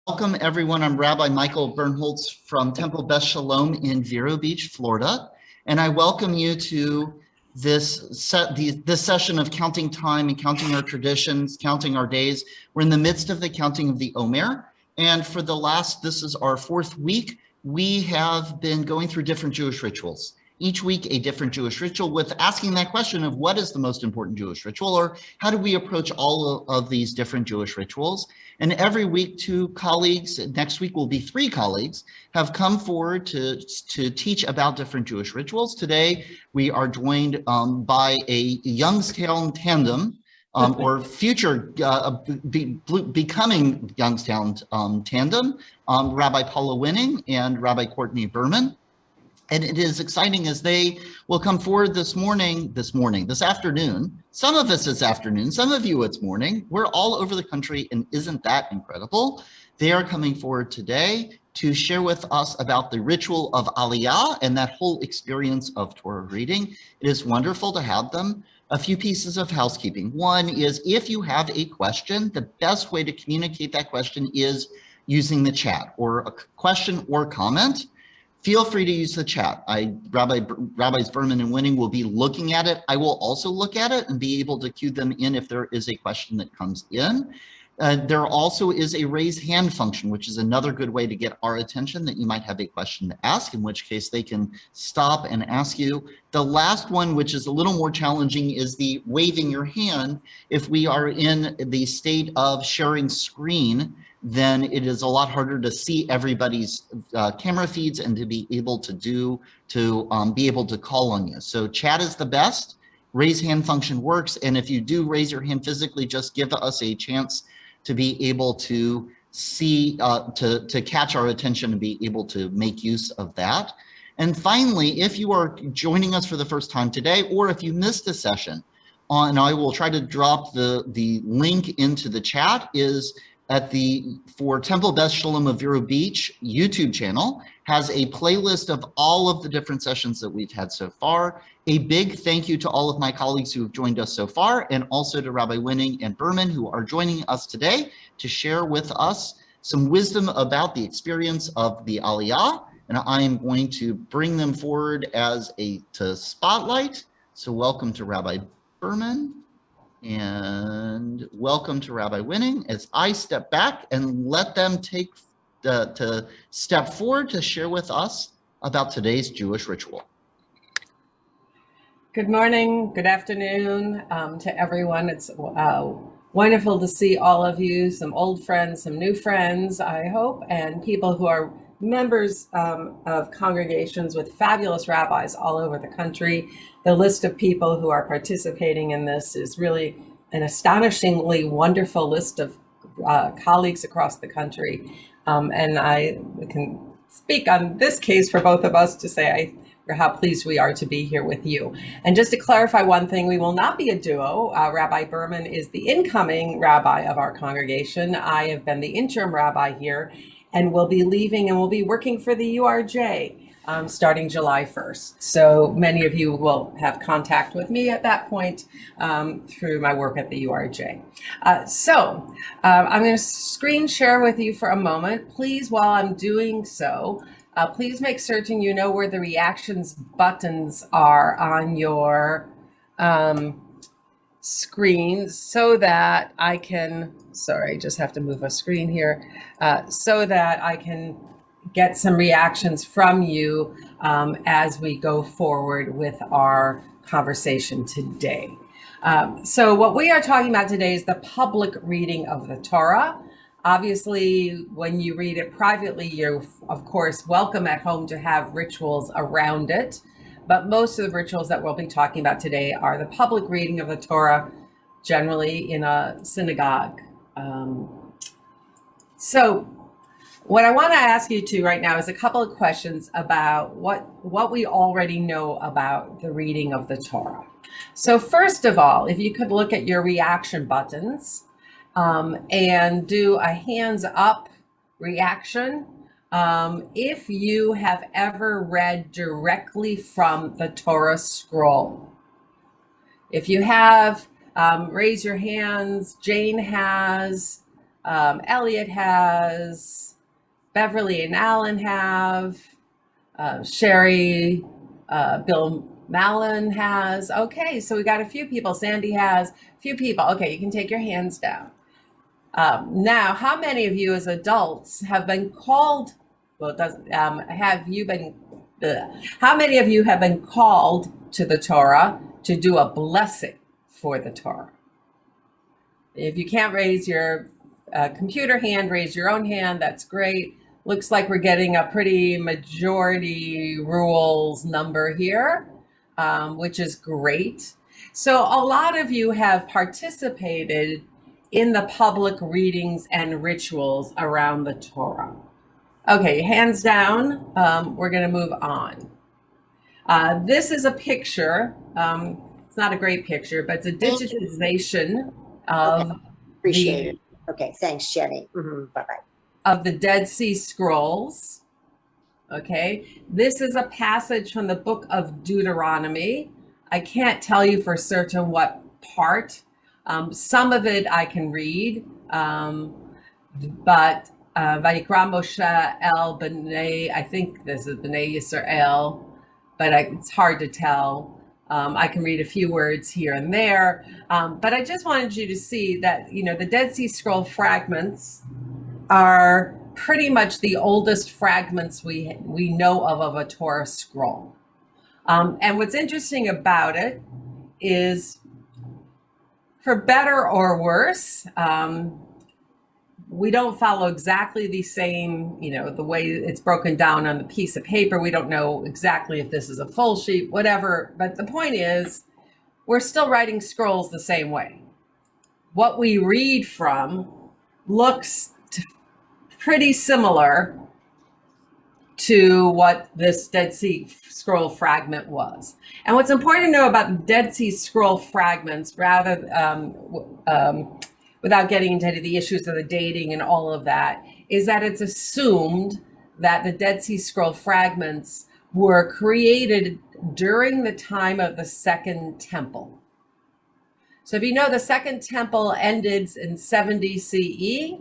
Welcome, everyone. I'm Rabbi Michael Bernholtz from Temple Beth Shalom in Vero Beach, Florida, and I welcome you to this session of counting time and counting our traditions, counting our days. We're in the midst of the counting of the Omer, and for this is our fourth week. We have been going through different Jewish rituals. Each week, a different Jewish ritual, with asking that question of what is the most important Jewish ritual, or how do we approach all of these different Jewish rituals? And every week, two colleagues, next week will be three colleagues, have come forward to teach about different Jewish rituals. Today, we are joined by a Youngstown tandem, or future becoming Youngstown tandem, Rabbi Paula Winnig and Rabbi Courtney Berman. And it is exciting as they will come forward this afternoon. Some of us it's afternoon, some of you it's morning. We're all over the country, and isn't that incredible? They are coming forward today to share with us about the ritual of Aliyah and that whole experience of Torah reading. It is wonderful to have them. A few pieces of housekeeping. One is, if you have a question, the best way to communicate that question is using the chat, or a question or comment. Feel free to use the chat. Rabbis Berman and Winnig will be looking at it. I will also look at it and be able to cue them in if there is a question that comes in. There also is a raise hand function, which is another good way to get our attention, that you might have a question to ask, in which case they can stop and ask you. The last one, which is a little more challenging, is the waving your hand. If we are in the state of sharing screen, then it is a lot harder to see everybody's camera feeds and to be able to call on you. So chat is the best. Raise hand function works, and if you do raise your hand physically, just give us a chance to be able to see, to catch our attention and be able to make use of that. And finally, if you are joining us for the first time today, or if you missed a session, and I will try to drop the link into the chat, is for Temple Beth Shalom of Vero Beach YouTube channel, has a playlist of all of the different sessions that we've had so far. A big thank you to all of my colleagues who have joined us so far, and also to Rabbi Winnig and Berman, who are joining us today to share with us some wisdom about the experience of the Aliyah. And I am going to bring them forward to spotlight. So welcome to Rabbi Berman. And welcome to Rabbi Winnig as I step back and let them to step forward to share with us about today's Jewish ritual. Good morning, good afternoon to everyone. It's wonderful to see all of you, some old friends, some new friends, I hope, and people who are members of congregations with fabulous rabbis all over the country. The list of people who are participating in this is really an astonishingly wonderful list of colleagues across the country. And I can speak on this case for both of us to say how pleased we are to be here with you. And just to clarify one thing, we will not be a duo. Rabbi Berman is the incoming rabbi of our congregation. I have been the interim rabbi here, and will be leaving and will be working for the URJ starting July 1st. So many of you will have contact with me at that point through my work at the URJ. I'm going to screen share with you for a moment. Please, while I'm doing so, please make certain you know where the reactions buttons are on your screen, so that I can, sorry, I just have to move a screen here, so that I can get some reactions from you as we go forward with our conversation today. So what we are talking about today is the public reading of the Torah. Obviously, when you read it privately, you're, of course, welcome at home to have rituals around it. But most of the rituals that we'll be talking about today are the public reading of the Torah, generally in a synagogue. So what I want to ask you to right now is a couple of questions about what we already know about the reading of the Torah. So first of all, if you could look at your reaction buttons and do a hands up reaction if you have ever read directly from the Torah scroll. If you have, raise your hands. Jane has. Elliot has, Beverly and Alan have, Sherry, Bill Mallon has. Okay, so we got a few people. Sandy has a few people. Okay, you can take your hands down. Now, how many of you as adults have been called, well, it doesn't, have you been, how many of you have been called to the Torah to do a blessing for the Torah? If you can't raise your computer hand, raise your own hand. That's great. Looks like we're getting a pretty majority rules number here, which is great. So a lot of you have participated in the public readings and rituals around the Torah. Okay, hands down. We're going to move on. This is a picture. It's not a great picture, but it's a digitization of Appreciate it. Okay, thanks, Jenny. Bye-bye. Of the Dead Sea Scrolls. Okay, this is a passage from the book of Deuteronomy. I can't tell you for certain what part. Some of it I can read, but Vayikra Moshe El B'nai, I think this is B'nai Yisrael, but it's hard to tell. I can read a few words here and there, but I just wanted you to see that, you know, the Dead Sea Scroll fragments are pretty much the oldest fragments we know of a Torah scroll. And what's interesting about it is, for better or worse, we don't follow exactly the same, you know, the way it's broken down on the piece of paper. We don't know exactly if this is a full sheet, whatever. But the point is, we're still writing scrolls the same way. What we read from looks pretty similar to what this Dead Sea Scroll fragment was. And what's important to know about the Dead Sea Scroll fragments, rather without getting into the issues of the dating and all of that, is that it's assumed that the Dead Sea Scroll fragments were created during the time of the Second Temple. So if you know, the Second Temple ended in 70 CE.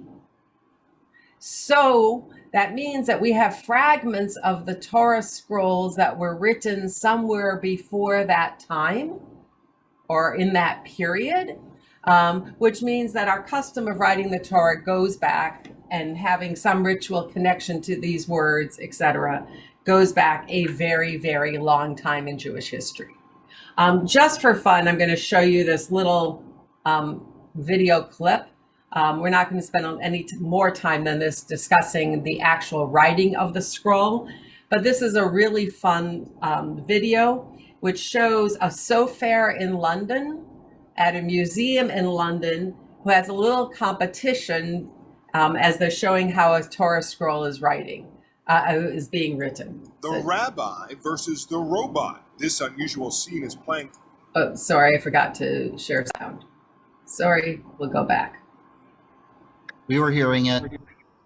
So that means that we have fragments of the Torah scrolls that were written somewhere before that time or in that period, which means that our custom of writing the Torah goes back, and having some ritual connection to these words, etc., goes back a very, very long time in Jewish history. Just for fun, I'm going to show you this little video clip. We're not going to spend any more time than this discussing the actual writing of the scroll, but this is a really fun video which shows a Sofer in London, at a museum in London, who has a little competition as they're showing how a Torah scroll is being written. The Rabbi versus the robot. This unusual scene is playing. Oh, sorry, I forgot to share sound. Sorry, we'll go back. We were hearing it.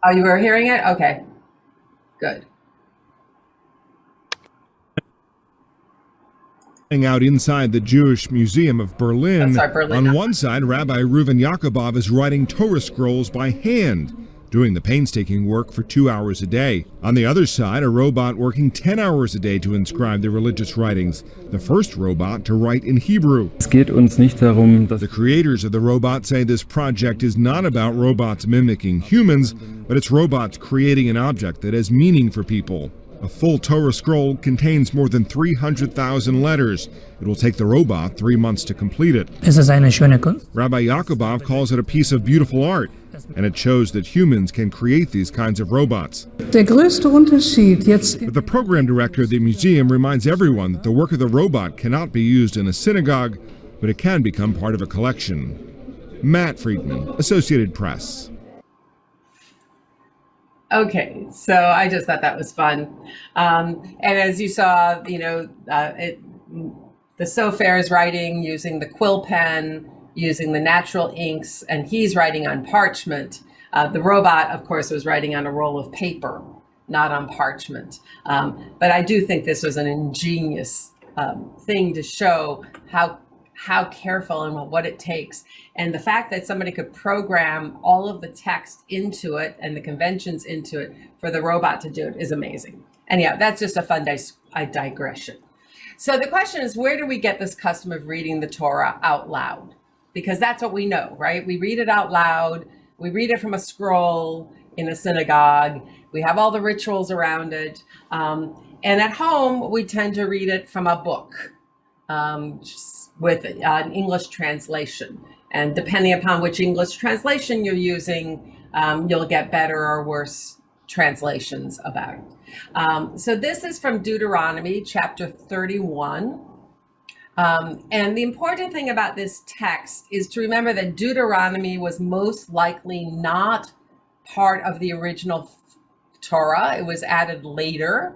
Oh, you were hearing it? Okay, good. Out inside the Jewish Museum of Berlin. Berlin. On one side, Rabbi Reuven Yakubov is writing Torah scrolls by hand, doing the painstaking work for 2 hours a day. On the other side, a robot working 10 hours a day to inscribe the religious writings, the first robot to write in Hebrew. The creators of the robot say this project is not about robots mimicking humans, but it's robots creating an object that has meaning for people. A full Torah scroll contains more than 300,000 letters. It will take the robot 3 months to complete it. Rabbi Yakubov calls it a piece of beautiful art, and it shows that humans can create these kinds of robots. But the program director of the museum reminds everyone that the work of the robot cannot be used in a synagogue, but it can become part of a collection. Matt Friedman, Associated Press. Okay, so I just thought that was fun. And as you saw, you know, the Sofer is writing using the quill pen, using the natural inks, and he's writing on parchment. The robot, of course, was writing on a roll of paper, not on parchment. But I do think this was an ingenious thing to show how how careful and what it takes. And the fact that somebody could program all of the text into it and the conventions into it for the robot to do it is amazing. Anyhow, that's just a fun digression. So the question is, where do we get this custom of reading the Torah out loud? Because that's what we know, right? We read it out loud. We read it from a scroll in a synagogue. We have all the rituals around it. And at home, we tend to read it from a book with an English translation. And depending upon which English translation you're using, you'll get better or worse translations about it. So this is from Deuteronomy chapter 31. And the important thing about this text is to remember that Deuteronomy was most likely not part of the original Torah. It was added later,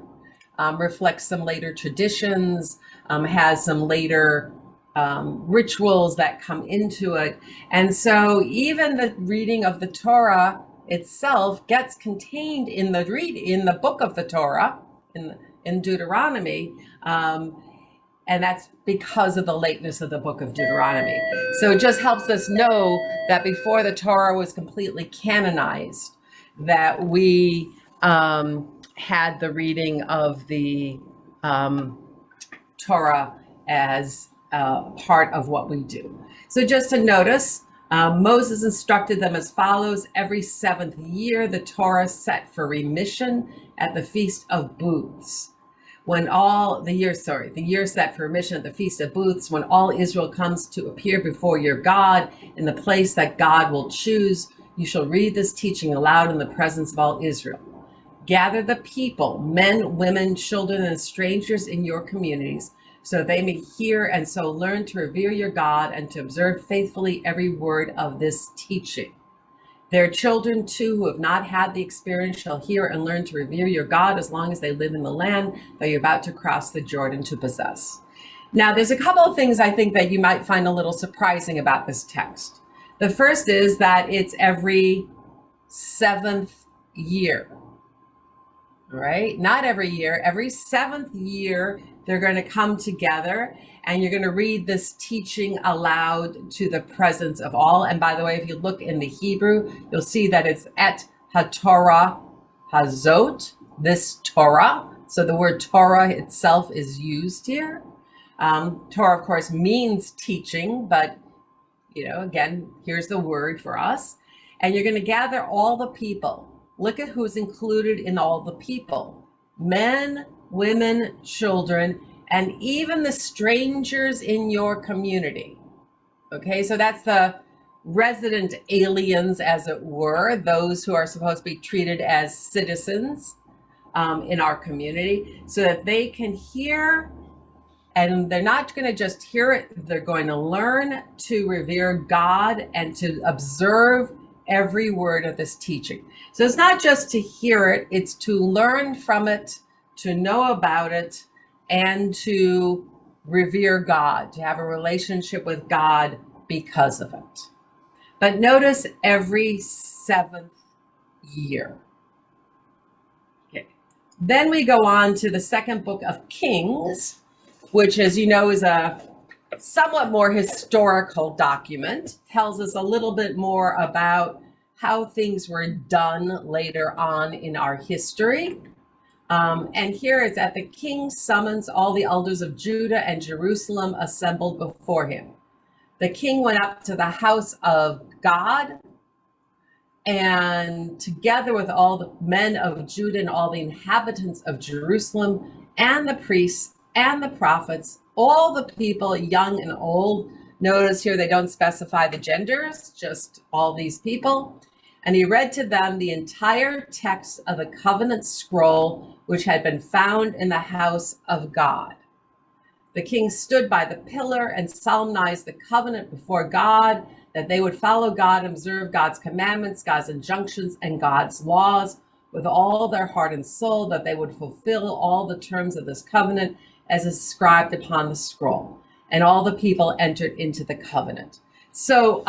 reflects some later traditions, has some later rituals that come into it. And so even the reading of the Torah itself gets contained in the book of the Torah, in Deuteronomy, and that's because of the lateness of the book of Deuteronomy. So it just helps us know that before the Torah was completely canonized, that we had the reading of the Torah as part of what we do. So just to notice, Moses instructed them as follows: every 7th year, the Torah set for remission at the Feast of Booths. The year set for remission at the Feast of Booths, when all Israel comes to appear before your God in the place that God will choose, you shall read this teaching aloud in the presence of all Israel. Gather the people, men, women, children, and strangers in your communities, so they may hear and so learn to revere your God and to observe faithfully every word of this teaching. Their children, too, who have not had the experience, shall hear and learn to revere your God as long as they live in the land that you're about to cross the Jordan to possess. Now, there's a couple of things I think that you might find a little surprising about this text. The first is that it's every 7th year. All right, not every year, every 7th year, they're going to come together and you're going to read this teaching aloud to the presence of all. And by the way, if you look in the Hebrew, you'll see that it's et ha-Torah hazot, this Torah. So the word Torah itself is used here. Torah, of course, means teaching, but, again, here's the word for us. And you're going to gather all the people. Look at who's included in all the people: men, women, children, and even the strangers in your community. Okay, so that's the resident aliens, as it were, those who are supposed to be treated as citizens in our community, so that they can hear, and they're not going to just hear it, they're going to learn to revere God and to observe every word of this teaching. So it's not just to hear it, it's to learn from it, to know about it, and to revere God, to have a relationship with God because of it. But notice every 7th year. Okay. Then we go on to the 2nd book of Kings, which, as you know, is a somewhat more historical document. Tells us a little bit more about how things were done later on in our history. And here it's that the king summons all the elders of Judah and Jerusalem assembled before him. The king went up to the house of God, and together with all the men of Judah and all the inhabitants of Jerusalem and the priests and the prophets, all the people, young and old. Notice here they don't specify the genders, just all these people. And he read to them the entire text of the covenant scroll, which had been found in the house of God. The king stood by the pillar and solemnized the covenant before God, that they would follow God and observe God's commandments, God's injunctions, and God's laws with all their heart and soul, that they would fulfill all the terms of this covenant as inscribed upon the scroll. And all the people entered into the covenant. So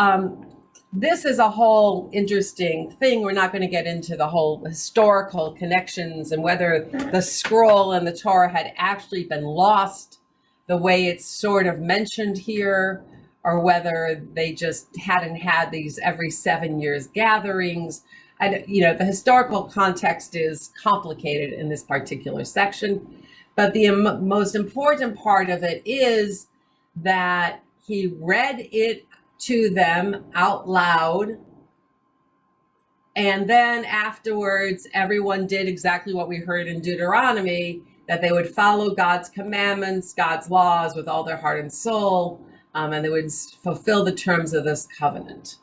this is a whole interesting thing. We're not going to get into the whole historical connections and whether the scroll and the Torah had actually been lost the way it's sort of mentioned here, or whether they just hadn't had these every 7 years gatherings. And, the historical context is complicated in this particular section, but the most important part of it is that he read it to them out loud. And then afterwards, everyone did exactly what we heard in Deuteronomy, that they would follow God's commandments, God's laws with all their heart and soul, and they would fulfill the terms of this covenant.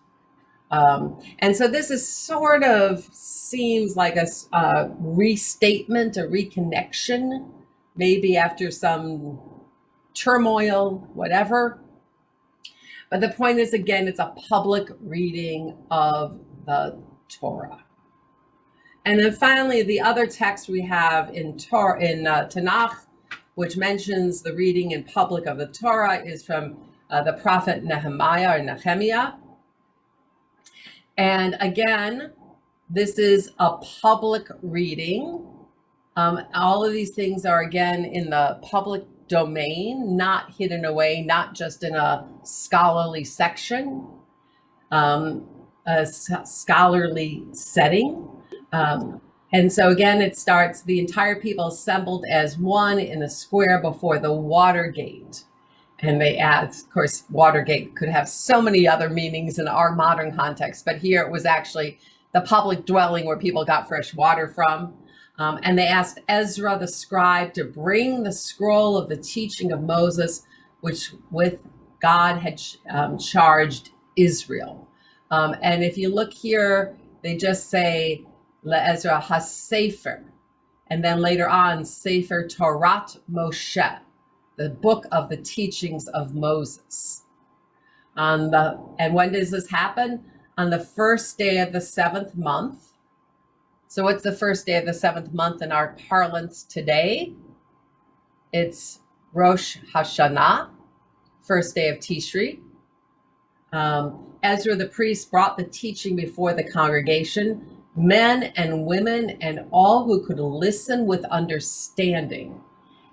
And so this is sort of seems like a restatement, a reconnection, maybe after some turmoil, whatever. But the point is, again, it's a public reading of the Torah. And then finally, the other text we have in Tanakh, which mentions the reading in public of the Torah, is from the Prophet Nehemiah or Nehemiah. And again, this is a public reading. All of these things are, again, in the public domain, not hidden away, not just in a scholarly section, a scholarly setting. And so again, it starts, the entire people assembled as one in the square before the Watergate. And they add, of course, Watergate could have so many other meanings in our modern context, but here it was actually the public dwelling where people got fresh water from. And they asked Ezra the scribe to bring the scroll of the teaching of Moses, which with God had charged Israel. And if you look here, they just say LeEzra HaSefer, and then later on Sefer Torat Moshe, the book of the teachings of Moses. And when does this happen? On the first day of the 7th month. So what's the first day of the 7th month in our parlance today? It's Rosh Hashanah, first day of Tishri. Ezra the priest brought the teaching before the congregation, men and women and all who could listen with understanding.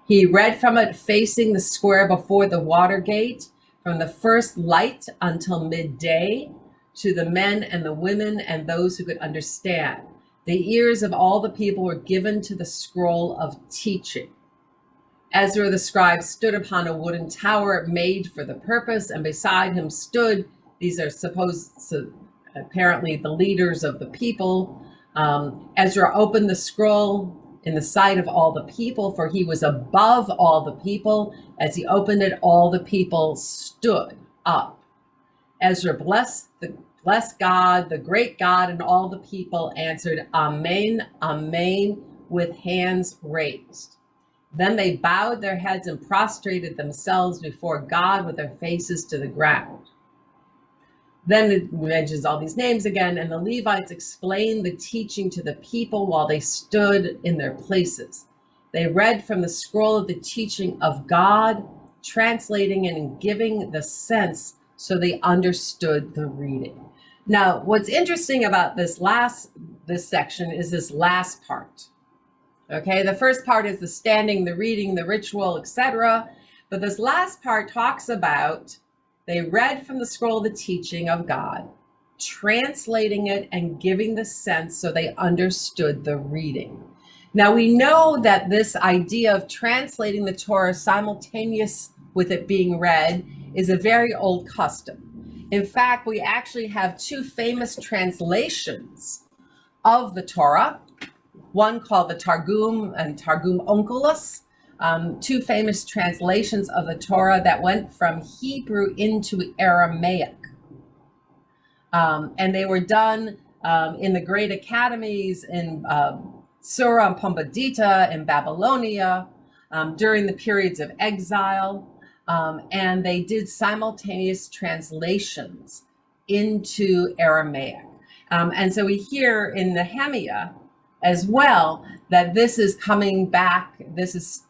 He read from it facing the square before the Watergate, from the first light until midday, to the men and the women and those who could understand. The ears of all the people were given to the scroll of teaching. Ezra the scribe stood upon a wooden tower made for the purpose, and beside him stood, these are apparently the leaders of the people. Ezra opened the scroll in the sight of all the people, for he was above all the people. As he opened it, all the people stood up. Ezra blessed God, the great God, and all the people answered, Amen, Amen, with hands raised. Then they bowed their heads and prostrated themselves before God with their faces to the ground. Then it mentions all these names again, and the Levites explained the teaching to the people while they stood in their places. They read from the scroll of the teaching of God, translating and giving the sense so they understood the reading. Now, what's interesting about this section is this last part. Okay, the first part is the standing, the reading, the ritual, etc. But this last part talks about they read from the scroll of the teaching of God, translating it and giving the sense so they understood the reading. Now we know that this idea of translating the Torah simultaneous with it being read is a very old custom. In fact, we actually have two famous translations of the Torah, one called the Targum and Targum Onkelos, two famous translations of the Torah that went from Hebrew into Aramaic. And they were done in the great academies in Sura and Pumbedita in Babylonia during the periods of exile. And they did simultaneous translations into Aramaic. And so we hear in Nehemiah as well that this is coming back, this is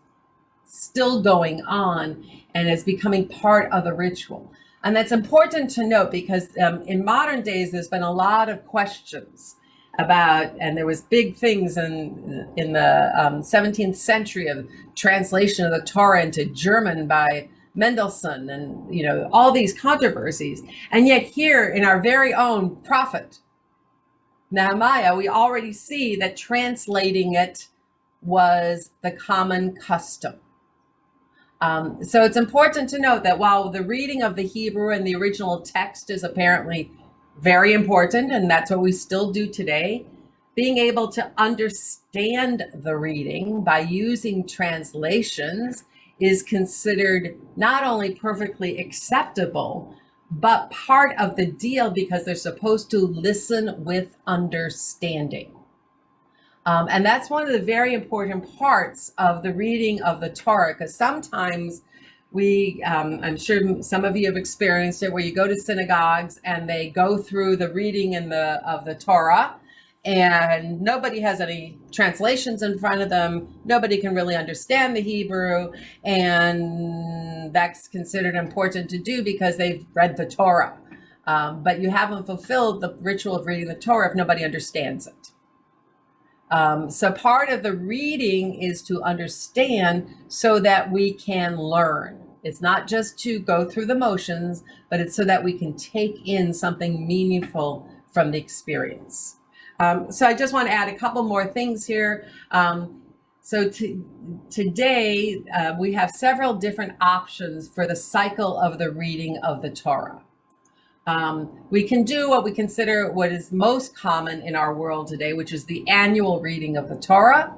still going on, and is becoming part of the ritual. And that's important to note because in modern days, there's been a lot of questions about, and there was big things in the 17th century of translation of the Torah into German by Mendelssohn, and all these controversies. And yet here in our very own prophet Nehemiah, we already see that translating it was the common custom. So it's important to note that while the reading of the Hebrew and the original text is apparently very important, and that's what we still do today, being able to understand the reading by using translations is considered not only perfectly acceptable, but part of the deal, because they're supposed to listen with understanding. And that's one of the very important parts of the reading of the Torah, because sometimes I'm sure some of you have experienced it, where you go to synagogues and they go through the reading of the Torah, and nobody has any translations in front of them. Nobody can really understand the Hebrew, and that's considered important to do because they've read the Torah. But you haven't fulfilled the ritual of reading the Torah if nobody understands it. So part of the reading is to understand so that we can learn. It's not just to go through the motions, but it's so that we can take in something meaningful from the experience. So I just want to add a couple more things here. Today we have several different options for the cycle of the reading of the Torah. We can do what we consider what is most common in our world today, which is the annual reading of the Torah,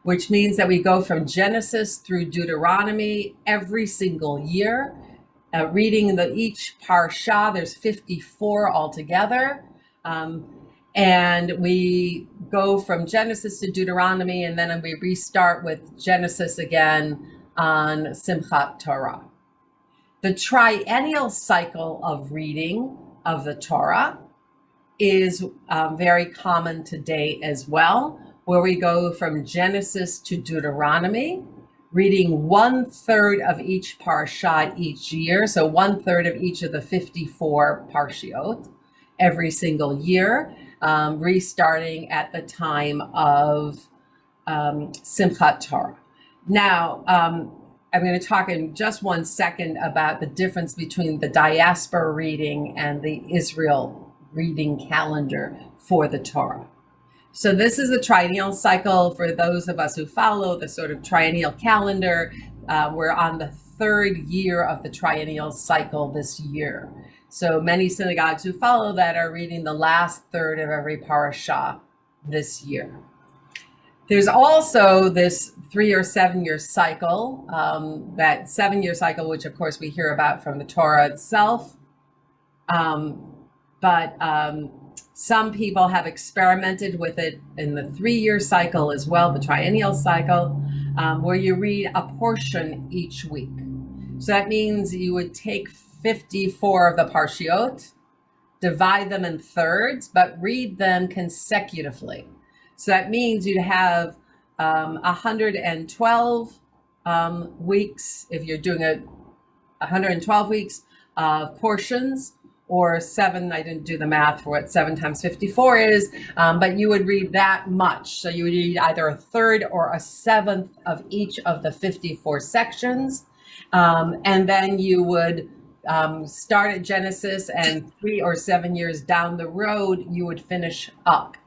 which means that we go from Genesis through Deuteronomy every single year, reading each parsha. There's 54 altogether. And we go from Genesis to Deuteronomy, and then we restart with Genesis again on Simchat Torah. The Triennial Cycle of reading of the Torah is very common today as well, where we go from Genesis to Deuteronomy, reading 1/3 of each parsha each year, so 1/3 of each of the 54 parshiot every single year, restarting at the time of Simchat Torah. Now, I'm going to talk in just 1 second about the difference between the diaspora reading and the Israel reading calendar for the Torah. So this is the Triennial Cycle. For those of us who follow the sort of triennial calendar, we're on the 3rd year of the Triennial Cycle this year. So many synagogues who follow that are reading the last third of every parashah this year. There's also this 3 or 7 year cycle, that 7-year cycle, which of course we hear about from the Torah itself. But some people have experimented with it in the 3-year cycle as well, the Triennial Cycle, where you read a portion each week. So that means you would take 54 of the parshiot, divide them in thirds, but read them consecutively. So that means you'd have 112 weeks, if you're doing 112 weeks of portions, or 7, I didn't do the math for what 7 times 54 is, but you would read that much. So you would read either a third or a 7th of each of the 54 sections. And then you would start at Genesis, and 3 or 7 years down the road, you would finish up.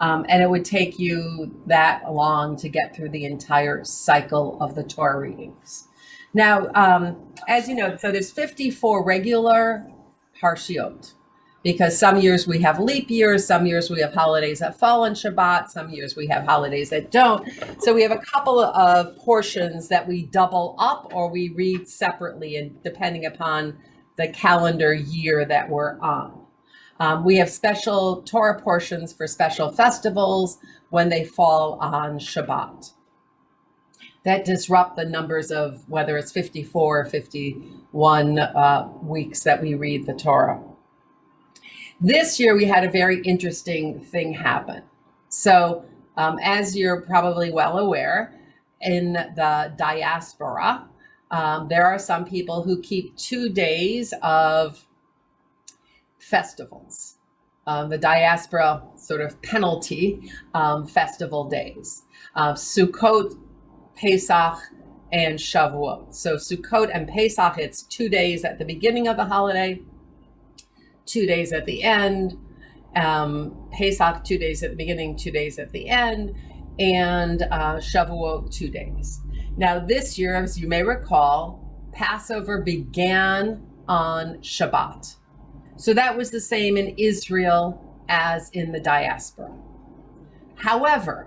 And it would take you that long to get through the entire cycle of the Torah readings. Now, as you know, so there's 54 regular parshiot, because some years we have leap years, some years we have holidays that fall on Shabbat, some years we have holidays that don't. So we have a couple of portions that we double up or we read separately, and depending upon the calendar year that we're on. We have special Torah portions for special festivals when they fall on Shabbat. That disrupt the numbers of whether it's 54 or 51 weeks that we read the Torah. This year we had a very interesting thing happen. So as you're probably well aware, in the diaspora, there are some people who keep 2 days of festivals. the diaspora sort of penalty festival days. Sukkot, Pesach, and Shavuot. So Sukkot and Pesach, it's 2 days at the beginning of the holiday, 2 days at the end. Pesach, 2 days at the beginning, 2 days at the end, and Shavuot, 2 days. Now this year, as you may recall, Passover began on Shabbat. So that was the same in Israel as in the diaspora. However,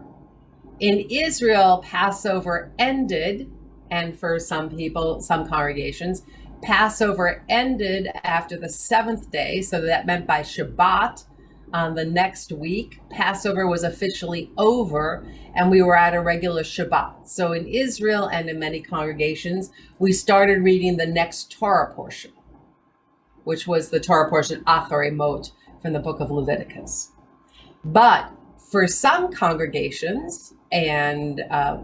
in Israel, Passover ended, and for some people, some congregations, Passover ended after the 7th day. So that meant by Shabbat on the next week, Passover was officially over and we were at a regular Shabbat. So in Israel and in many congregations, we started reading the next Torah portion, which was the Torah portion Acharei Mot from the book of Leviticus. But for some congregations and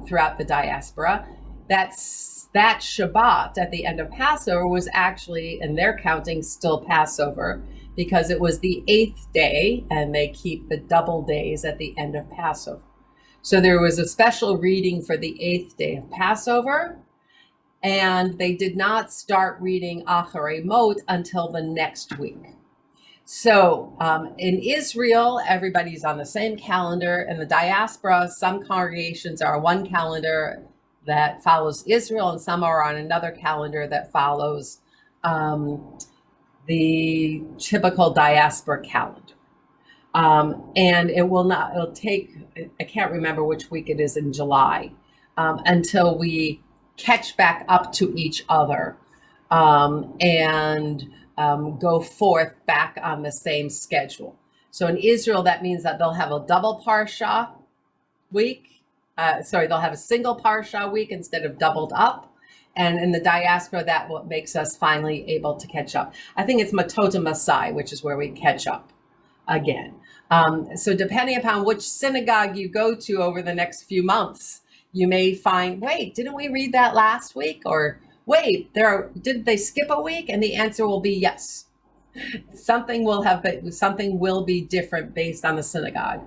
throughout the diaspora, that Shabbat at the end of Passover was actually, in their counting, still Passover, because it was the 8th day and they keep the double days at the end of Passover. So there was a special reading for the 8th day of Passover, and they did not start reading Acharei Mot until the next week. So in Israel, everybody's on the same calendar. In the diaspora, some congregations are on one calendar that follows Israel, and some are on another calendar that follows the typical diaspora calendar. And it'll take, I can't remember which week it is in July, until we catch back up to each other and go forth back on the same schedule. So in Israel, that means that they'll have a double parsha week. They'll have a single parsha week instead of doubled up. And in the diaspora, that's what makes us finally able to catch up. I think it's Matota Masai, which is where we catch up again. So depending upon which synagogue you go to over the next few months, you may find, wait, didn't we read that last week? Or wait, did they skip a week? And the answer will be yes. Something will be different based on the synagogue.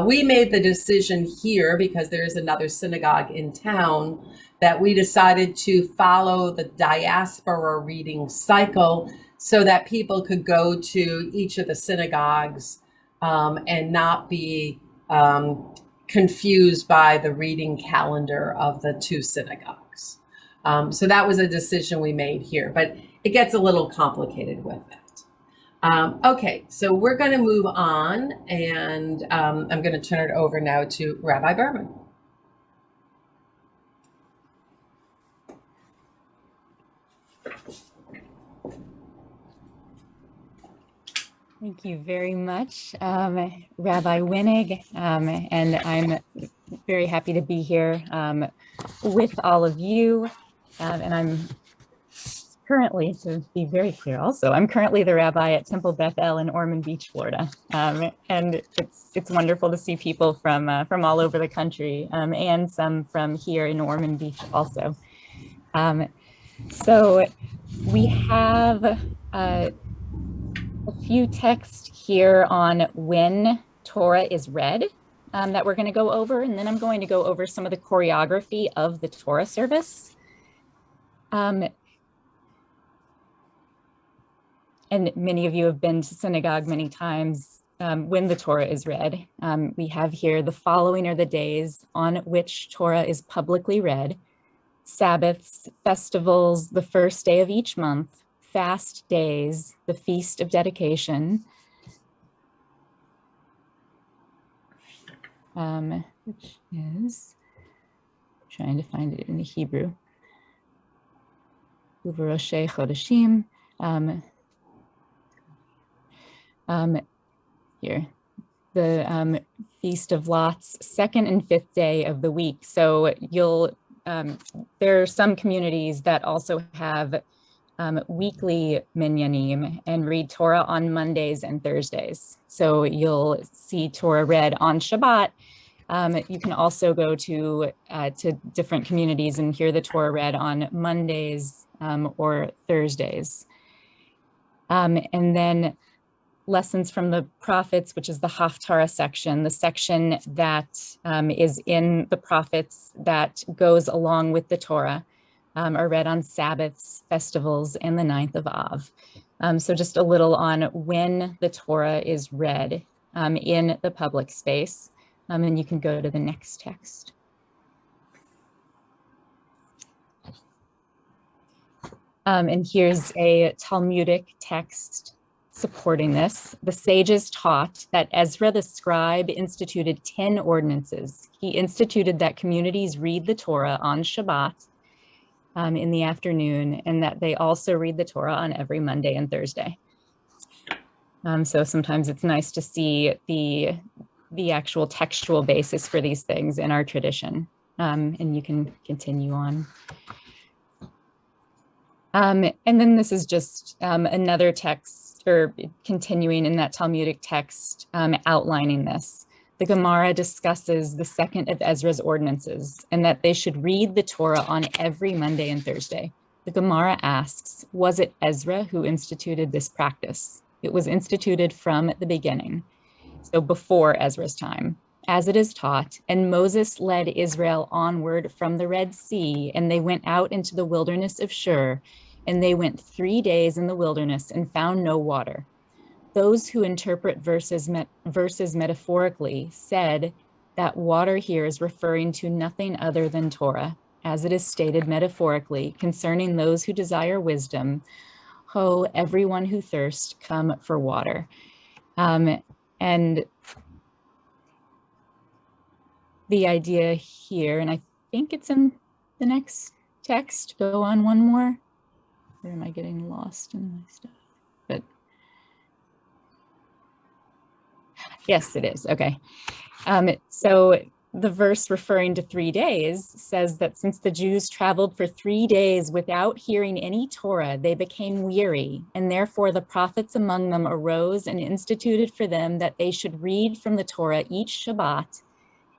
We made the decision here because there is another synagogue in town that we decided to follow the diaspora reading cycle so that people could go to each of the synagogues and not be confused by the reading calendar of the two synagogues. So that was a decision we made here, but it gets a little complicated with that. Okay, so we're going to move on, and I'm going to turn it over now to Rabbi Berman. Thank you very much, Rabbi Winnig, and I'm very happy to be here with all of you, and I'm currently, to be very clear also, I'm currently the rabbi at Temple Beth El in Ormond Beach, Florida, and it's wonderful to see people from all over the country, and some from here in Ormond Beach also. So we have a few texts here on when Torah is read that we're going to go over, and then I'm going to go over some of the choreography of the Torah service. And many of you have been to synagogue many times when the Torah is read. We have here the following are the days on which Torah is publicly read: Sabbaths, festivals, the first day of each month, fast days, the feast of dedication, which is, trying to find it in the Hebrew, Uvaroshe Chodeshim, here, the Feast of Lots, 2nd and 5th day of the week. So there are some communities that also have weekly minyanim and read Torah on Mondays and Thursdays. So you'll see Torah read on Shabbat. You can also go to different communities and hear the Torah read on Mondays or Thursdays. And then Lessons from the Prophets, which is the Haftarah section, the section that is in the Prophets that goes along with the Torah, are read on Sabbaths, festivals, and the 9th of Av. So just a little on when the Torah is read in the public space. And you can go to the next text. And here's a Talmudic text supporting this. The sages taught that Ezra the scribe instituted 10 ordinances. He instituted that communities read the Torah on Shabbat in the afternoon, and that they also read the Torah on every Monday and Thursday. So sometimes it's nice to see the actual textual basis for these things in our tradition. And you can continue on. And then this is just another text, or continuing in that Talmudic text, outlining this. The Gemara discusses the second of Ezra's ordinances, and that they should read the Torah on every Monday and Thursday. The Gemara asks, was it Ezra who instituted this practice? It was instituted from the beginning, so before Ezra's time, as it is taught, and Moses led Israel onward from the Red Sea, and they went out into the wilderness of Shur, and they went 3 days in the wilderness and found no water. Those who interpret verses metaphorically said that water here is referring to nothing other than Torah, as it is stated metaphorically concerning those who desire wisdom. Ho, everyone who thirsts, come for water. And the idea here, and I think it's in the next text, go on one more. Or am I getting lost in my stuff? But yes, it is. Okay. So the verse referring to 3 days says that since the Jews traveled for 3 days without hearing any Torah, they became weary, and therefore the prophets among them arose and instituted for them that they should read from the Torah each Shabbat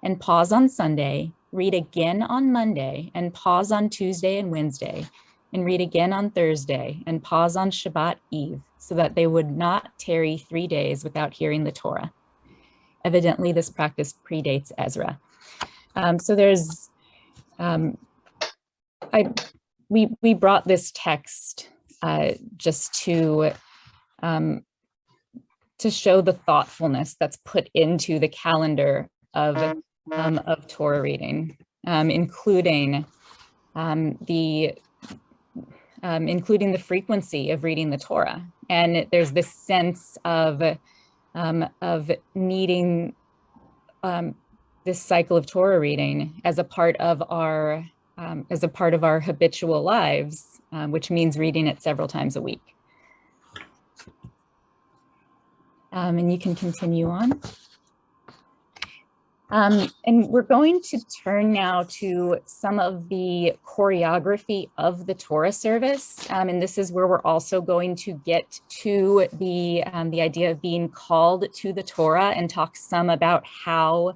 and pause on Sunday, read again on Monday, and pause on Tuesday and Wednesday, and read again on Thursday, and pause on Shabbat Eve, so that they would not tarry 3 days without hearing the Torah. Evidently, this practice predates Ezra. So there's, we brought this text just to show the thoughtfulness that's put into the calendar of Torah reading, including the frequency of reading the Torah. And there's this sense of needing this cycle of Torah reading as a part of our habitual lives, which means reading it several times a week. And you can continue on. And we're going to turn now to some of the choreography of the Torah service. And this is where we're also going to get to the idea of being called to the Torah and talk some about how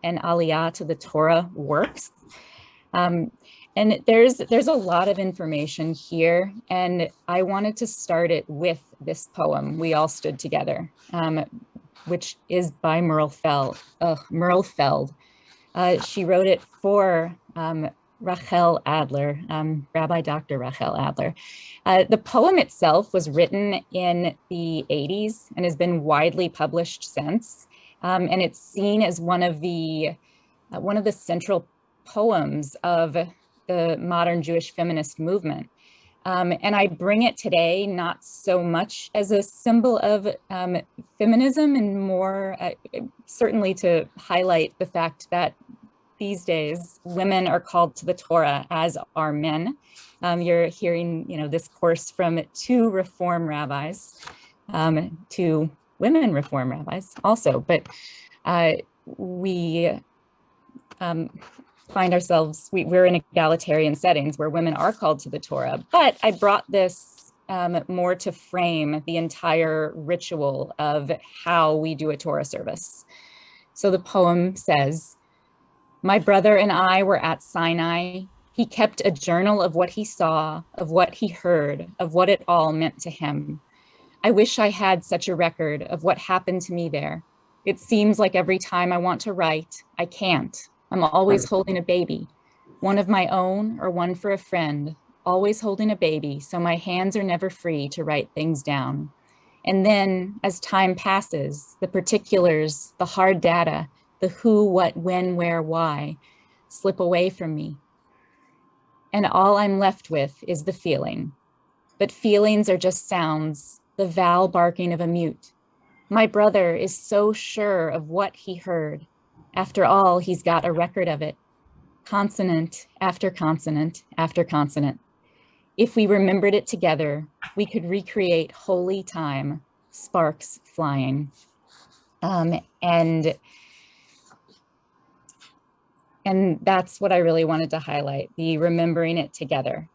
an Aliyah to the Torah works. And there's a lot of information here, and I wanted to start it with this poem, We All Stood Together, which is by Merle Feld. She wrote it for Rachel Adler, Rabbi Dr. Rachel Adler. The poem itself was written in the 80s and has been widely published since. And it's seen as one of the central poems of the modern Jewish feminist movement. And I bring it today not so much as a symbol of feminism, and more certainly to highlight the fact that these days women are called to the Torah, as are men. You're hearing, this course from 2 Reform rabbis, 2 women Reform rabbis also, but we find ourselves, we're in egalitarian settings where women are called to the Torah. But I brought this more to frame the entire ritual of how we do a Torah service. So the poem says, my brother and I were at Sinai. He kept a journal of what he saw, of what he heard, of what it all meant to him. I wish I had such a record of what happened to me there. It seems like every time I want to write, I can't. I'm always holding a baby, one of my own or one for a friend, always holding a baby, so my hands are never free to write things down. And then as time passes, the particulars, the hard data, the who, what, when, where, why, slip away from me. And all I'm left with is the feeling. But feelings are just sounds, the vowel barking of a mute. My brother is so sure of what he heard. After all, he's got a record of it. Consonant after consonant after consonant. If we remembered it together, we could recreate holy time, sparks flying. And that's what I really wanted to highlight, the remembering it together.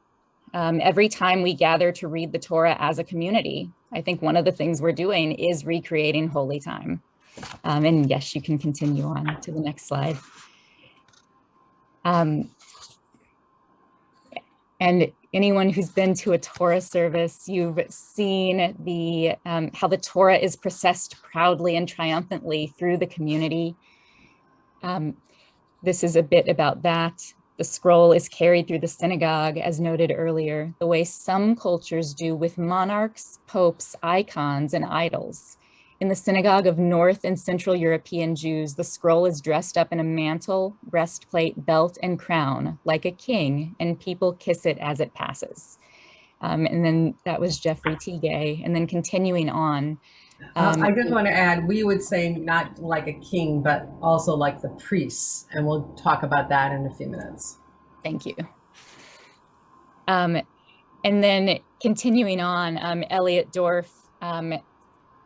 Every time we gather to read the Torah as a community, I think one of the things we're doing is recreating holy time. And yes, you can continue on to the next slide. And anyone who's been to a Torah service, you've seen the how the Torah is processed proudly and triumphantly through the community. This is a bit about that. The scroll is carried through the synagogue, as noted earlier, the way some cultures do with monarchs, popes, icons, and idols. In the synagogue of North and Central European Jews, the scroll is dressed up in a mantle, breastplate, belt, and crown, like a king, and people kiss it as it passes. And then that was Jeffrey T. Gay. And then continuing on. I just want to add, we would say not like a king, but also like the priests. And we'll talk about that in a few minutes. Thank you. And then continuing on, Elliot Dorff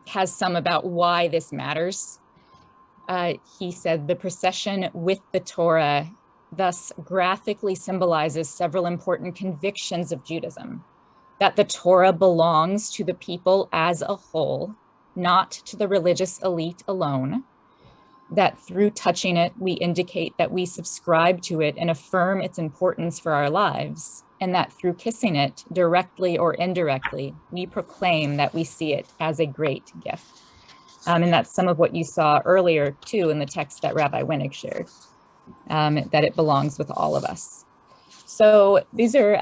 has some about why this matters. He said, the procession with the Torah thus graphically symbolizes several important convictions of Judaism, that the Torah belongs to the people as a whole, not to the religious elite alone, that through touching it, we indicate that we subscribe to it and affirm its importance for our lives, and that through kissing it, directly or indirectly, we proclaim that we see it as a great gift. And that's some of what you saw earlier too in the text that Rabbi Winnig shared, that it belongs with all of us. So these are,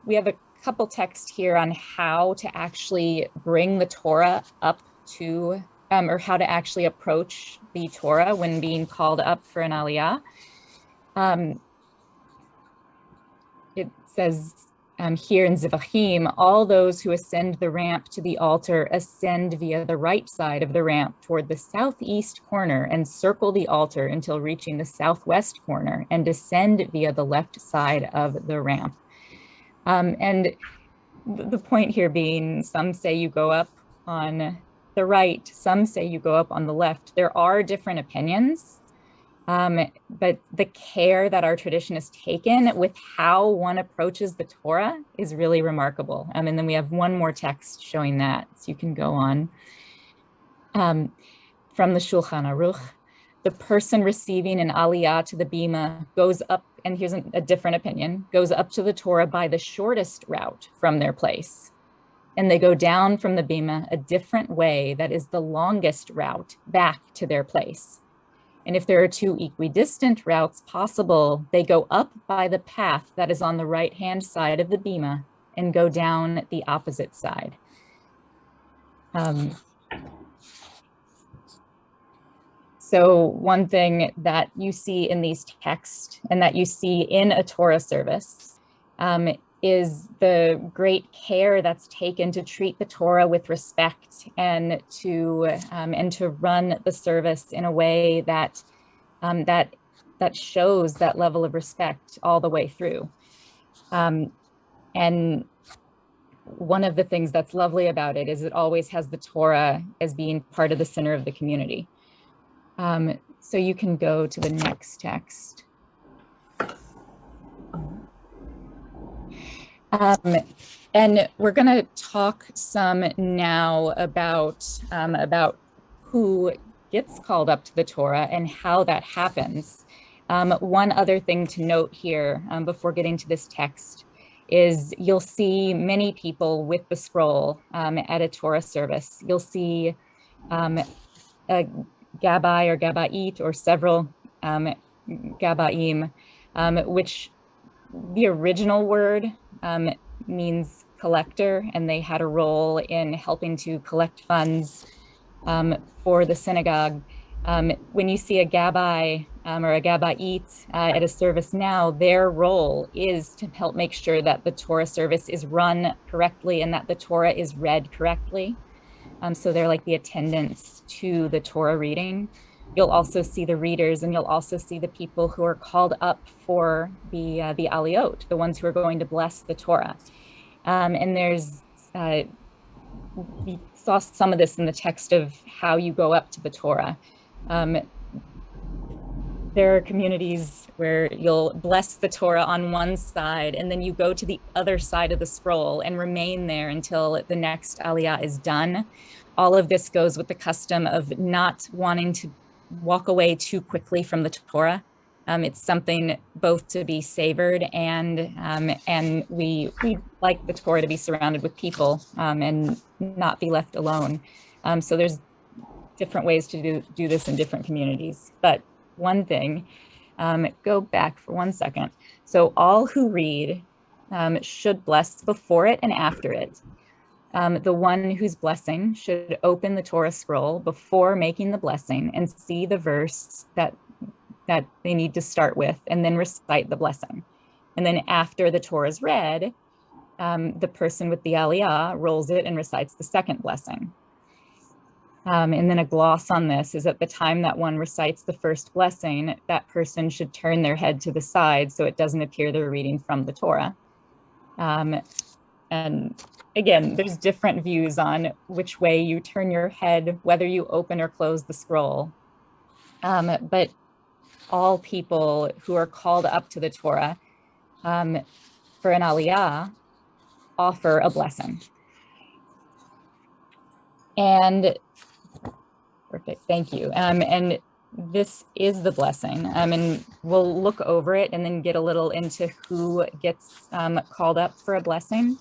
we have a couple texts here on how to actually bring the Torah up to, or how to actually approach the Torah when being called up for an Aliyah. It says here in Zivachim, all those who ascend the ramp to the altar ascend via the right side of the ramp toward the southeast corner and circle the altar until reaching the southwest corner and descend via the left side of the ramp. And the point here being, some say you go up on the right, some say you go up on the left. There are different opinions, but the care that our tradition has taken with how one approaches the Torah is really remarkable. And then we have one more text showing that, so you can go on. From the Shulchan Aruch, the person receiving an Aliyah to the Bima goes up, and here's a different opinion, goes up to the Torah by the shortest route from their place. And they go down from the Bima a different way that is the longest route back to their place. And if there are two equidistant routes possible, they go up by the path that is on the right-hand side of the Bima and go down the opposite side. So one thing that you see in these texts and that you see in a Torah service is the great care that's taken to treat the Torah with respect and to run the service in a way that that shows that level of respect all the way through. And one of the things that's lovely about it is it always has the Torah as being part of the center of the community. So you can go to the next text. And we're going to talk some now about who gets called up to the Torah and how that happens. One other thing to note here before getting to this text is you'll see many people with the scroll at a Torah service. You'll see a Gabbai or Gabbait or several Gabbaim, which the original word means collector, and they had a role in helping to collect funds for the synagogue. When you see a Gabbai or a Gabbait at a service now, their role is to help make sure that the Torah service is run correctly and that the Torah is read correctly. So they're like the attendants to the Torah reading. You'll also see the readers, and you'll also see the people who are called up for the Aliyot, the ones who are going to bless the Torah. And there's, we saw some of this in the text of how you go up to the Torah. There are communities where you'll bless the Torah on one side, and then you go to the other side of the scroll and remain there until the next Aliyah is done. All of this goes with the custom of not wanting to walk away too quickly from the Torah. It's something both to be savored and we like the Torah to be surrounded with people and not be left alone. So there's different ways to do this in different communities. But one thing, go back for 1 second. So all who read should bless before it and after it. The one who's blessing should open the Torah scroll before making the blessing and see the verse that they need to start with, and then recite the blessing. And then after the Torah is read, the person with the Aliyah rolls it and recites the second blessing. And then a gloss on this is at the time that one recites the first blessing, that person should turn their head to the side so it doesn't appear they're reading from the Torah. And again, there's different views on which way you turn your head, whether you open or close the scroll. But all people who are called up to the Torah for an Aliyah offer a blessing. And perfect, thank you. And this is the blessing. And we'll look over it and then get a little into who gets called up for a blessing.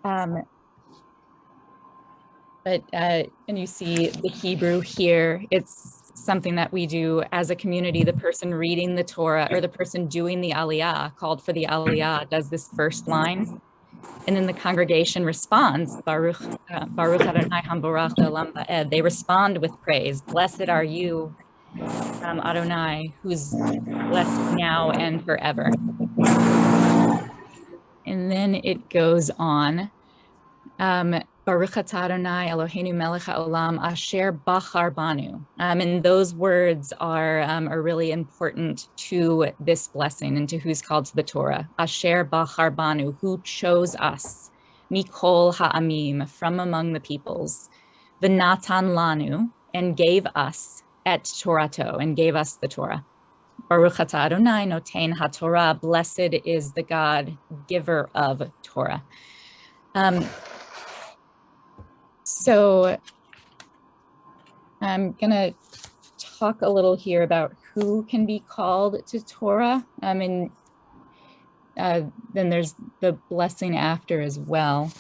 And you see the Hebrew here. It's something that we do as a community. The person reading the Torah or the person doing the Aliyah, called for the Aliyah, does this first line. And then the congregation responds, Baruch Adonai Hamborach Le'olam Va'ed. They respond with praise. Blessed are you, Adonai, who's blessed now and forever. And then it goes on. Baruch atah Adonai Eloheinu melech haolam asher bachar banu. And those words are really important to this blessing and to who's called to the Torah. Asher bachar banu, who chose us. Mikol ha'amim, from among the peoples. V'natan lanu, and gave us et Torato, and gave us the Torah. Baruch atah Adonai noten haTorah, blessed is the God, giver of Torah. So I'm gonna talk a little here about who can be called to Torah. And then there's the blessing after as well.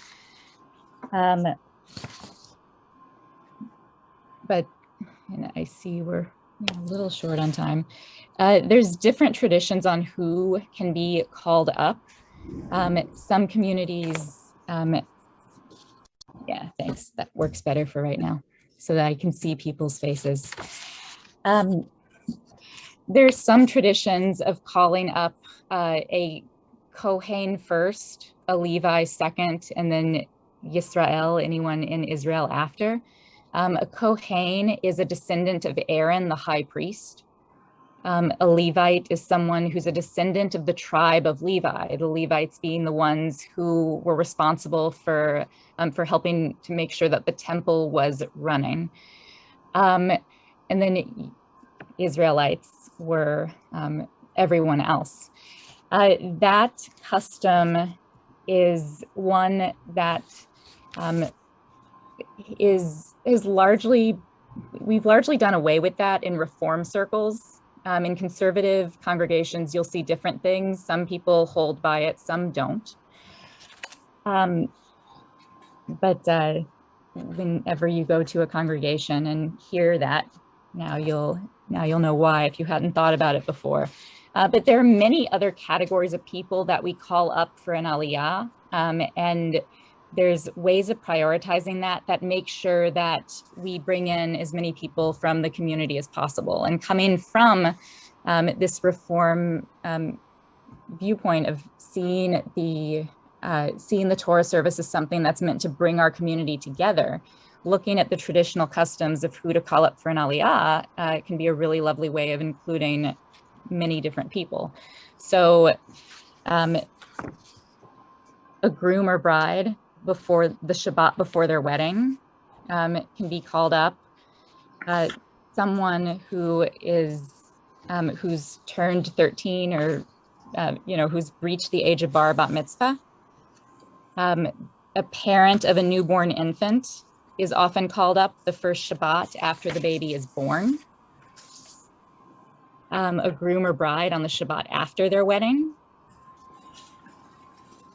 But I see we're a little short on time. There's different traditions on who can be called up. Some communities, yeah, thanks. That works better for right now so that I can see people's faces. There's some traditions of calling up a Kohen first, a Levi second, and then Yisrael, anyone in Israel after. A Kohen is a descendant of Aaron, the high priest. A Levite is someone who's a descendant of the tribe of Levi, the Levites being the ones who were responsible for helping to make sure that the temple was running. And then Israelites were everyone else. That custom is one that is largely, we've largely done away with that in Reform circles. In conservative congregations, you'll see different things. Some people hold by it, some don't. But whenever you go to a congregation and hear that, now you'll know why if you hadn't thought about it before. But there are many other categories of people that we call up for an Aliyah, and there's ways of prioritizing that make sure that we bring in as many people from the community as possible. And coming from this Reform viewpoint of seeing the Torah service as something that's meant to bring our community together, looking at the traditional customs of who to call up for an Aliyah can be a really lovely way of including many different people. So a groom or bride before the Shabbat before their wedding can be called up. Someone who is who's turned 13 or who's reached the age of bar bat mitzvah. A parent of a newborn infant is often called up the first Shabbat after the baby is born. A groom or bride on the Shabbat after their wedding.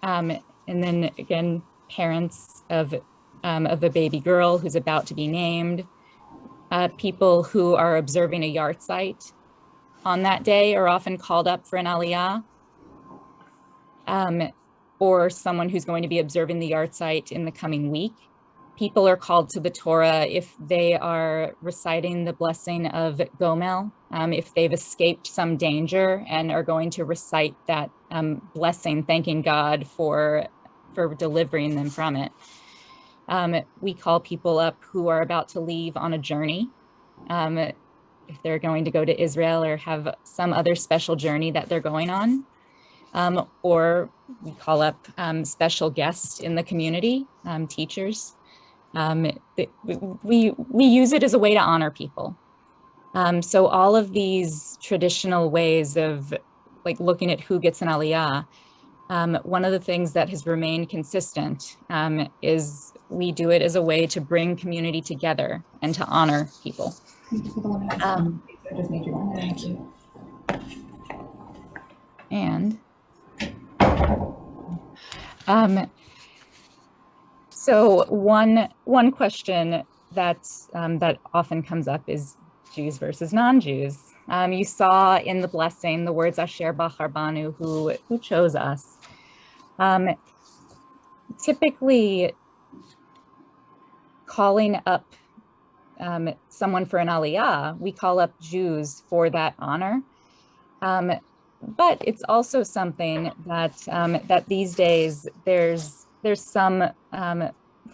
And then again, parents of a baby girl who's about to be named. People who are observing a yahrzeit on that day are often called up for an Aliyah. Or someone who's going to be observing the yahrzeit in the coming week. People are called to the Torah if they are reciting the blessing of Gomel, if they've escaped some danger and are going to recite that blessing, thanking God for delivering them from it. We call people up who are about to leave on a journey. If they're going to go to Israel or have some other special journey that they're going on. Or we call up special guests in the community, teachers. We use it as a way to honor people. So all of these traditional ways of like looking at who gets an Aliyah, one of the things that has remained consistent is we do it as a way to bring community together and to honor people. Thank you. And so one question that often comes up is Jews versus non-Jews. You saw in the blessing the words Asher Bachar Banu, who chose us. Typically, calling up someone for an Aliyah, we call up Jews for that honor. But it's also something that these days there's some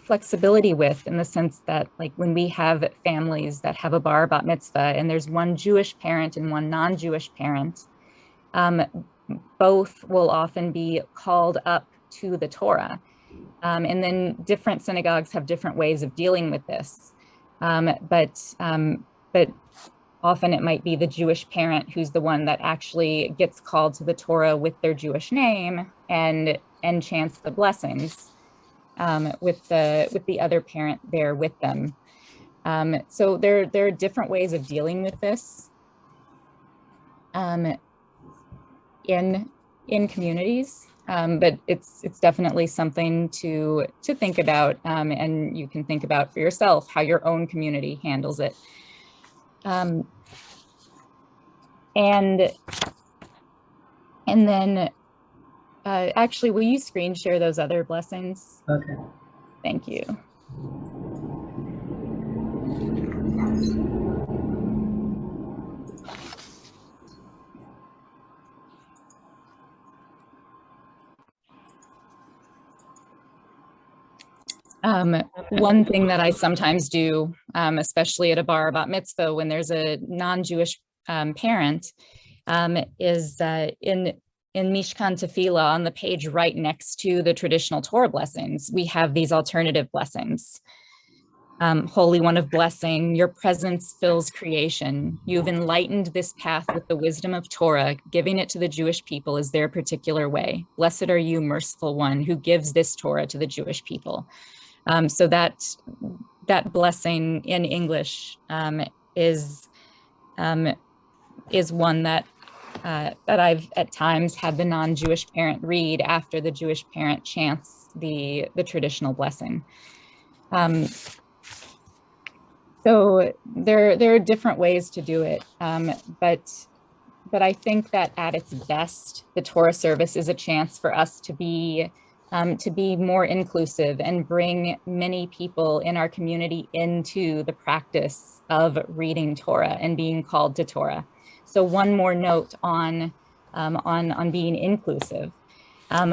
flexibility with, in the sense that like when we have families that have a bar bat mitzvah and there's one Jewish parent and one non-Jewish parent, both will often be called up to the Torah. And then different synagogues have different ways of dealing with this. But often it might be the Jewish parent who's the one that actually gets called to the Torah with their Jewish name and chants the blessings with the other parent there with them. So there are different ways of dealing with this in communities, but it's definitely something to think about, and you can think about for yourself how your own community handles it. And then actually, will you screen share those other blessings? Okay. Thank you. One thing that I sometimes do, especially at a bar bat mitzvah, when there's a non-Jewish parent, is in Mishkan Tefillah, on the page right next to the traditional Torah blessings, we have these alternative blessings. Holy One of Blessing, your presence fills creation. You've enlightened this path with the wisdom of Torah, giving it to the Jewish people as their particular way. Blessed are you, merciful one, who gives this Torah to the Jewish people. So that blessing in English is is one that I've at times had the non-Jewish parent read after the Jewish parent chants the traditional blessing. So there are different ways to do it, but I think that at its best, the Torah service is a chance for us to be more inclusive and bring many people in our community into the practice of reading Torah and being called to Torah. So one more note on being inclusive.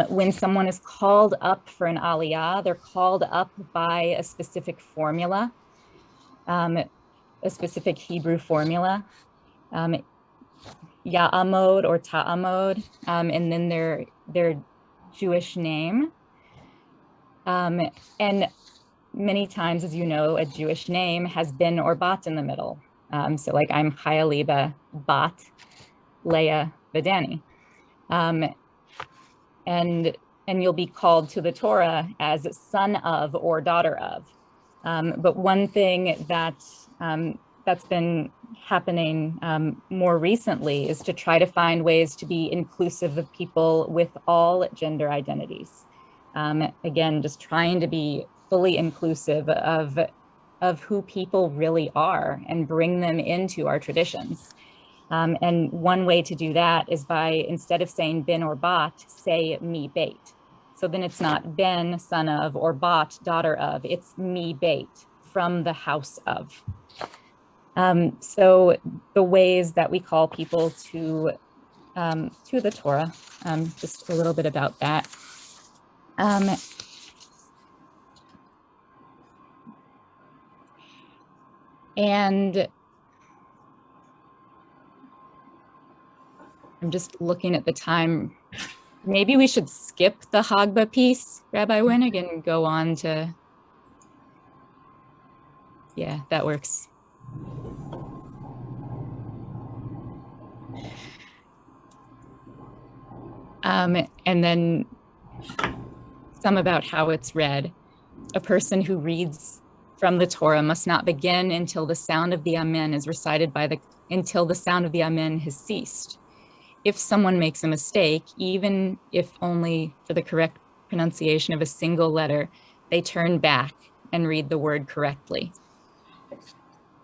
When someone is called up for an Aliyah, they're called up by a specific formula, a specific Hebrew formula, Ya'amod or Ta'amod, and then their Jewish name. And many times, as you know, a Jewish name has bin or bat in the middle. So like I'm Chayaliba bat Leah Vidani. And you'll be called to the Torah as son of or daughter of. But one thing that's been happening more recently is to try to find ways to be inclusive of people with all gender identities. Again, just trying to be fully inclusive of who people really are and bring them into our traditions. And one way to do that is by, instead of saying bin or bat, say mi beit. So then it's not ben, son of, or bat, daughter of, it's mi beit, from the house of. So the ways that we call people to the Torah, just a little bit about that. And I'm just looking at the time. Maybe we should skip the Hagba piece, Rabbi Winnig, and go on to, yeah, that works. And then some about how it's read. A person who reads from the Torah must not begin until the sound of the Amen is recited until the sound of the Amen has ceased. If someone makes a mistake, even if only for the correct pronunciation of a single letter, they turn back and read the word correctly.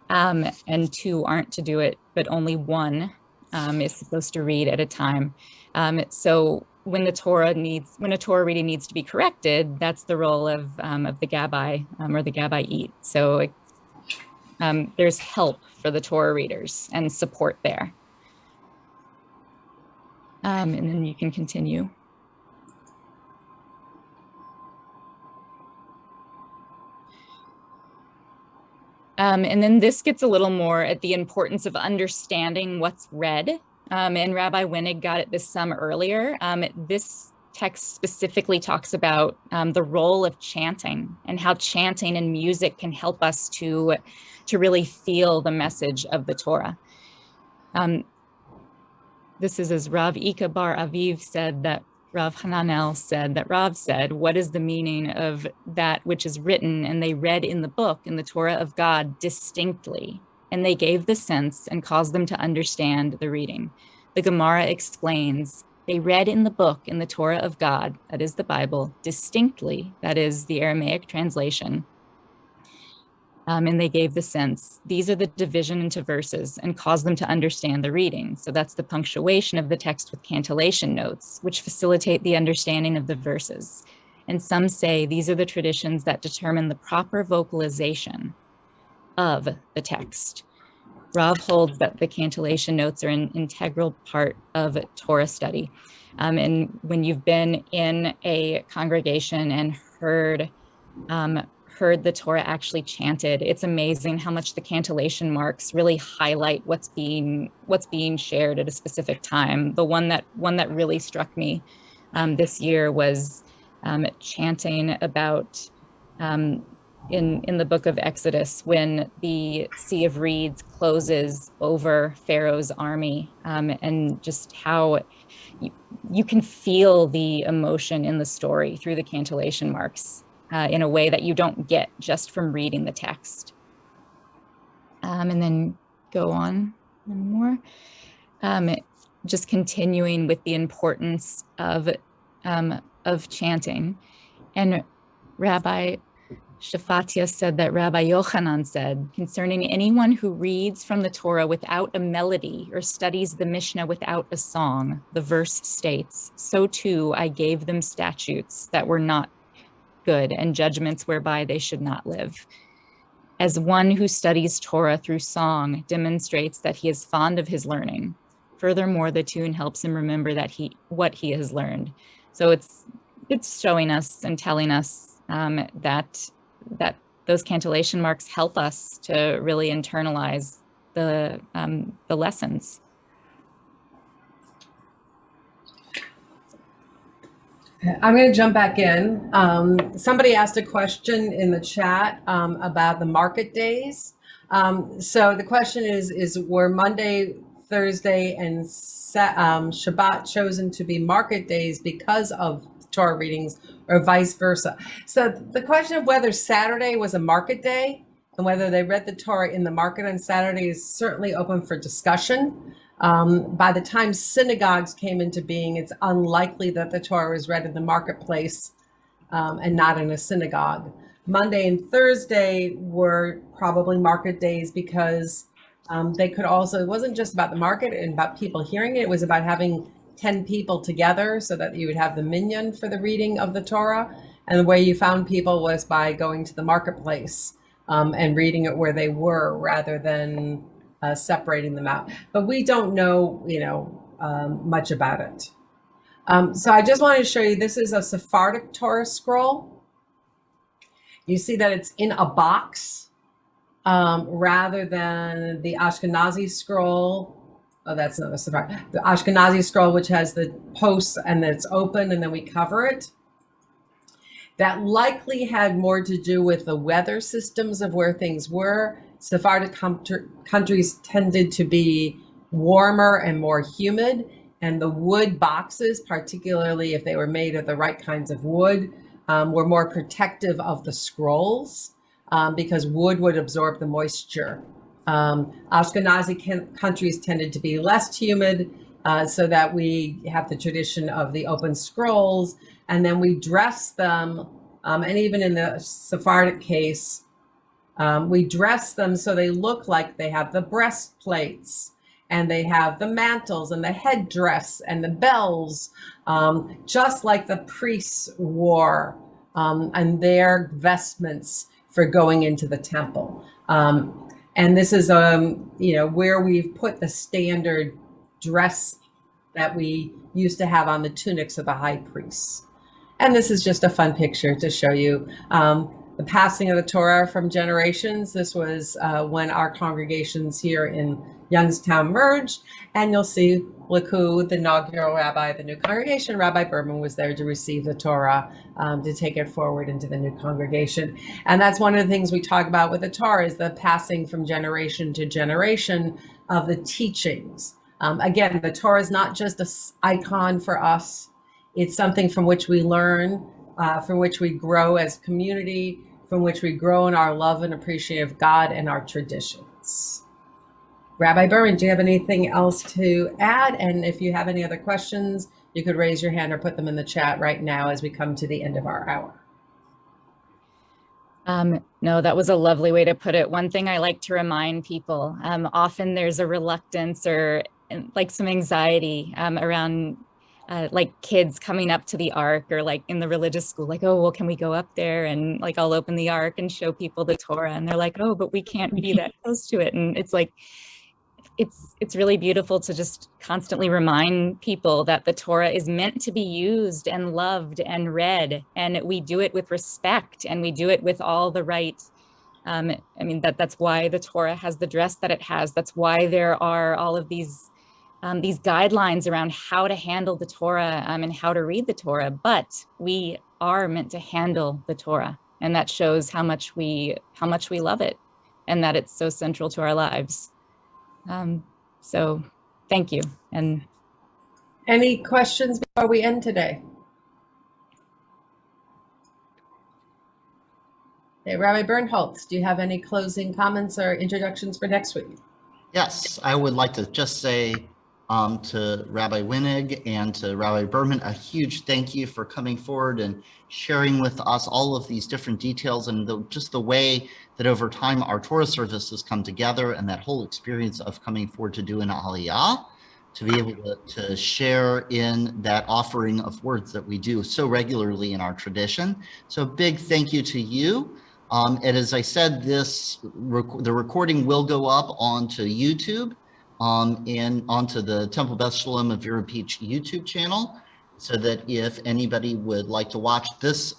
And two aren't to do it, but only one is supposed to read at a time. So when a Torah reading needs to be corrected, that's the role of the Gabbai or the Gabbai. So there's help for the Torah readers and support there. And then you can continue. And then this gets a little more at the importance of understanding what's read. And Rabbi Winnig got at this some earlier. This text specifically talks about the role of chanting and how chanting and music can help us to really feel the message of the Torah. This is as Rav Ika Bar Aviv said, that Rav Hananel said, that Rav said, what is the meaning of that which is written? And they read in the book, in the Torah of God, distinctly. And they gave the sense and caused them to understand the reading. The Gemara explains, they read in the book, in the Torah of God, that is the Bible, distinctly, that is the Aramaic translation. And they gave the sense, these are the division into verses, and caused them to understand the reading. So that's the punctuation of the text with cantillation notes, which facilitate the understanding of the verses. And some say these are the traditions that determine the proper vocalization of the text. Rav holds that the cantillation notes are an integral part of Torah study. And when you've been in a congregation and heard the Torah actually chanted, it's amazing how much the cantillation marks really highlight what's being shared at a specific time. The one that really struck me this year was chanting about in the book of Exodus, when the Sea of Reeds closes over Pharaoh's army, and just how you can feel the emotion in the story through the cantillation marks in a way that you don't get just from reading the text. And then go on one more. just continuing with the importance of chanting. And Rabbi Shafatia said that Rabbi Yochanan said, concerning anyone who reads from the Torah without a melody or studies the Mishnah without a song, the verse states, so too I gave them statutes that were not good and judgments whereby they should not live. As one who studies Torah through song demonstrates that he is fond of his learning. Furthermore, the tune helps him remember what he has learned. So it's showing us and telling us that those cantillation marks help us to really internalize the lessons. I'm going to jump back in. Somebody asked a question in the chat about the market days. So the question is were Monday, Thursday, and Shabbat chosen to be market days because of Torah readings or vice versa? So the question of whether Saturday was a market day and whether they read the Torah in the market on Saturday is certainly open for discussion. By the time synagogues came into being, it's unlikely that the Torah was read in the marketplace and not in a synagogue. Monday and Thursday were probably market days because they could also, it wasn't just about the market and about people hearing it, it was about having 10 people together so that you would have the minyan for the reading of the Torah. And the way you found people was by going to the marketplace and reading it where they were rather than separating them out. But we don't know, much about it. So I just wanted to show you, this is a Sephardic Torah scroll. You see that it's in a box rather than the Ashkenazi scroll. Oh, that's not a Sephardic. The Ashkenazi scroll, which has the posts and then it's open and then we cover it. That likely had more to do with the weather systems of where things were. Sephardic countries tended to be warmer and more humid, and the wood boxes, particularly if they were made of the right kinds of wood, were more protective of the scrolls because wood would absorb the moisture. Ashkenazi countries tended to be less humid, so that we have the tradition of the open scrolls, and then we dress them, and even in the Sephardic case, we dress them so they look like they have the breastplates and they have the mantles and the headdress and the bells, just like the priests wore and their vestments for going into the temple. And this is, where we've put the standard dress that we used to have on the tunics of the high priests. And this is just a fun picture to show you the passing of the Torah from generations. This was when our congregations here in Youngstown merged, and you'll see, look who the inaugural rabbi of the new congregation, Rabbi Berman, was there to receive the Torah, to take it forward into the new congregation. And that's one of the things we talk about with the Torah, is the passing from generation to generation of the teachings. Again, the Torah is not just an icon for us. It's something from which we learn, from which we grow as community, from which we grow in our love and appreciation of God and our traditions. Rabbi Berman, do you have anything else to add? And if you have any other questions, you could raise your hand or put them in the chat right now as we come to the end of our hour. No, that was a lovely way to put it. One thing I like to remind people, often there's a reluctance or like some anxiety around like kids coming up to the ark, or like in the religious school, like, oh, well, can we go up there? And like, I'll open the ark and show people the Torah. And they're like, oh, but we can't be that close to it. And it's like, it's really beautiful to just constantly remind people that the Torah is meant to be used and loved and read. And we do it with respect, and we do it with all the right. That's why the Torah has the dress that it has. That's why there are all of these guidelines around how to handle the Torah and how to read the Torah. But we are meant to handle the Torah, and that shows how much we love it, and that it's so central to our lives. So thank you. And any questions before we end today? Okay, Rabbi Bernholtz, do you have any closing comments or introductions for next week? Yes, I would like to just say to Rabbi Winnig and to Rabbi Berman, a huge thank you for coming forward and sharing with us all of these different details and just the way that over time our Torah service has come together, and that whole experience of coming forward to do an Aliyah, to be able to share in that offering of words that we do so regularly in our tradition. So big thank you to you. And as I said, the recording will go up onto YouTube and onto the Temple Beth Shalom of Vera Peach YouTube channel, so that if anybody would like to watch this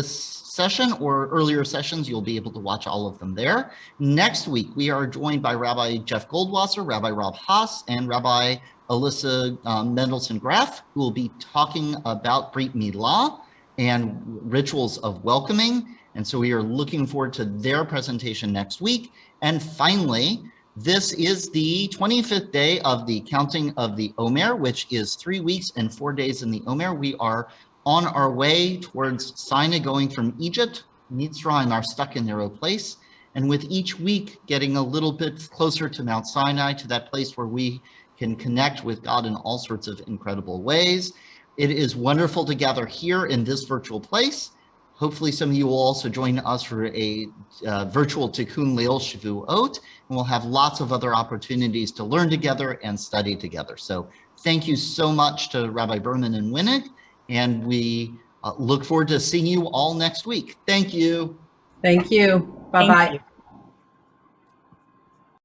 session or earlier sessions, you'll be able to watch all of them there. Next week, we are joined by Rabbi Jeff Goldwasser, Rabbi Rob Haas, and Rabbi Alyssa Mendelson-Graf, who will be talking about Brit Milah and rituals of welcoming. And so we are looking forward to their presentation next week. And finally, this is the 25th day of the counting of the Omer, which is 3 weeks and 4 days in the Omer. We are on our way towards Sinai, going from Egypt, Mitzrayim, our stuck in narrow place. And with each week getting a little bit closer to Mount Sinai, to that place where we can connect with God in all sorts of incredible ways. It is wonderful to gather here in this virtual place. Hopefully some of you will also join us for a virtual Tikkun Leil Shavuot, and we'll have lots of other opportunities to learn together and study together. So thank you so much to Rabbi Berman and Winnig, and we look forward to seeing you all next week. Thank you. Thank you. Bye-bye. Thank you.